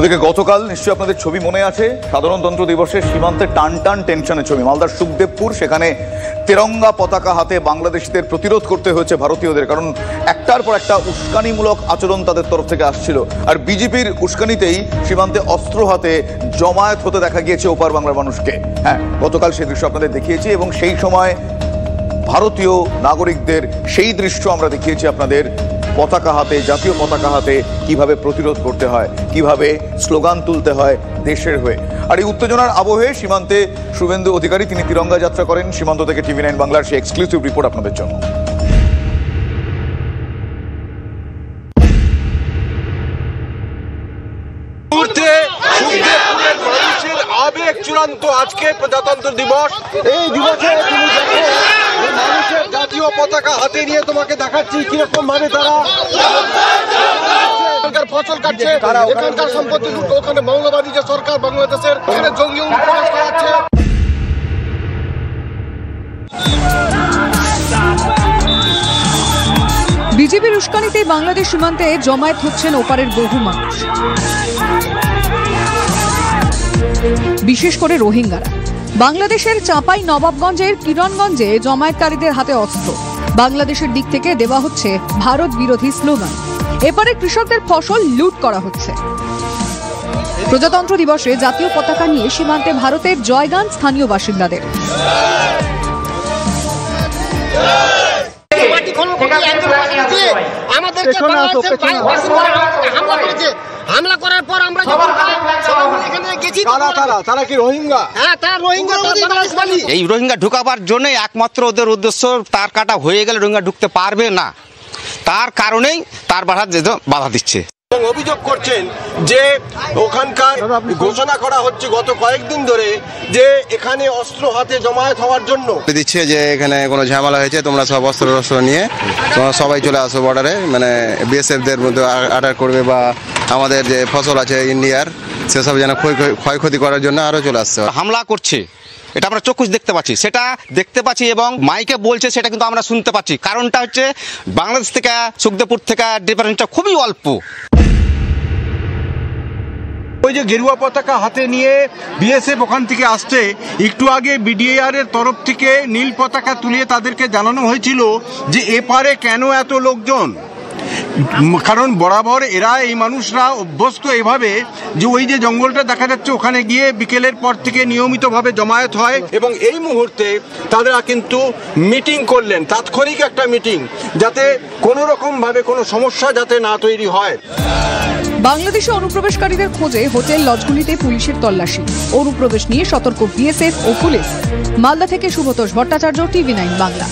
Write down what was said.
অন্যদিকে গতকাল নিশ্চয়ই আপনাদের ছবি মনে আছে, সাধারণতন্ত্র দিবসের সীমান্তে টান টান টেনশনের ছবি। মালদার সুখদেবপুর, সেখানে তেরঙ্গা পতাকা হাতে বাংলাদেশিদের প্রতিরোধ করতে হয়েছে ভারতীয়দের, কারণ একটার পর একটা উস্কানিমূলক আচরণ তাদের তরফ থেকে আসছিল। আর বিজেপির উস্কানিতেই সীমান্তে অস্ত্র হাতে জমায়েত হতে দেখা গিয়েছে ওপার বাংলার মানুষকে। হ্যাঁ, গতকাল সেই দৃশ্য আপনাদের দেখিয়েছি এবং সেই সময় ভারতীয় নাগরিকদের সেই দৃশ্য আমরা দেখিয়েছি আপনাদের। পতাকা হাতে, জাতীয় পতাকা হাতে কিভাবে প্রতিরোধ করতে হয়, কিভাবে স্লোগান তুলতে হয় দেশের হয়ে। আর এই উত্তেজনার আবহে সীমান্তে শুভেন্দু অধিকারী তিনি তিরঙ্গা যাত্রা করেন। সীমান্ত থেকে TV9 বাংলার সেই এক্সক্লুসিভ রিপোর্ট আপনাদের জন্য। আবেগ চূড়ান্ত আজকে প্রজাতন্ত্র দিবস। এই দিবসে তুমি দেখো মানুষের জাতীয় পতাকা হাতে নিয়ে তোমাকে দেখাচ্ছি কিরকম ভাবে তারা ফসল কাটছে, এখানকার সম্পত্তি লুট, ওখানে মৌলবাদী যে সরকার বাংলাদেশের ওখানে জঙ্গি অনুপ্রবেশ করাচ্ছে। বিজেপির উস্কানিতে বাংলাদেশ সীমান্তে জমায়েত হচ্ছেন ওপারের বহু মানুষ, বিশেষ করে রোহিঙ্গারা। বাংলাদেশের চাঁপাই নবাবগঞ্জের কিরণগঞ্জে জমায়েতকারীদের হাতে অস্ত্র। বাংলাদেশের দিক থেকে দেওয়া হচ্ছে ভারত বিরোধী স্লোগান। এপারে কৃষকদের ফসল লুট করা হচ্ছে। প্রজাতন্ত্র দিবসে জাতীয় পতাকা নিয়ে সীমান্তে ভারতের জয়গান স্থানীয় বাসিন্দাদের। হামলা করার পর আমরা তারা কি রোহিঙ্গা? হ্যাঁ, তারা রোহিঙ্গা। এই রোহিঙ্গা ঢুকাবার জন্য একমাত্র ওদের উদ্দেশ্য, তার কাটা হয়ে গেলে রোহিঙ্গা ঢুকতে পারবে না, তার কারণেই তার বাধা দিচ্ছে। অভিযোগ করছেন যে ওখানকার ঘোষণা করা হচ্ছে গত কয়েকদিন ধরে যে এখানে অস্ত্র হাতে জমায়েত হওয়ার জন্য দিচ্ছে যে এখানে কোনো ঝামেলা হয়েছে, তোমরা সব অস্ত্র নিয়ে তোমরা সবাই চলে আসো বর্ডারে, মানে বিএসএফদের মধ্যে অ্যাটাক করবে বা আমাদের যে ফসল আছে ইন্ডিয়ার সেসব যেন ক্ষয়ক্ষতি করার জন্য আরো চলে আসছে, হামলা করছে। এটা আমরা চক্ষুষ দেখতে পাচ্ছি, সেটা দেখতে পাচ্ছি এবং মাইকে বলছে সেটা কিন্তু আমরা শুনতে পাচ্ছি। কারণটা হচ্ছে বাংলাদেশ থেকে সুখদেবপুর থেকে ডিফারেন্সটা খুবই অল্প। ওই যে গেরুয়া পতাকা হাতে নিয়ে বিএসএফ ওখান থেকে আসছে, একটু আগে বিডিআর এর তরফ থেকে নীল পতাকা তুলিয়ে তাদেরকে জানানো হয়েছিল যে এপারে কেন এত লোকজন। কারণ বরাবর এরা এই মানুষরা অভ্যস্ত এভাবে যে ওই যে জঙ্গলটা দেখা যাচ্ছে ওখানে গিয়ে বিকেলের পর থেকে নিয়মিতভাবে জমায়েত হয় এবং এই মুহূর্তে তারা কিন্তু মিটিং করলেন, তাৎক্ষণিক একটা মিটিং, যাতে কোনো রকম ভাবে কোনো সমস্যা যাতে না তৈরি হয়। বাংলাদেশে অনুপ্রবেশকারীদের খোঁজে হোটেল লজগুলিতে পুলিশের তল্লাশি। অনুপ্রবেশ নিয়ে সতর্ক বিএসএফ ও পুলিশ। মালদা থেকে সুব্রত ভট্টাচার্য, TV9 বাংলা।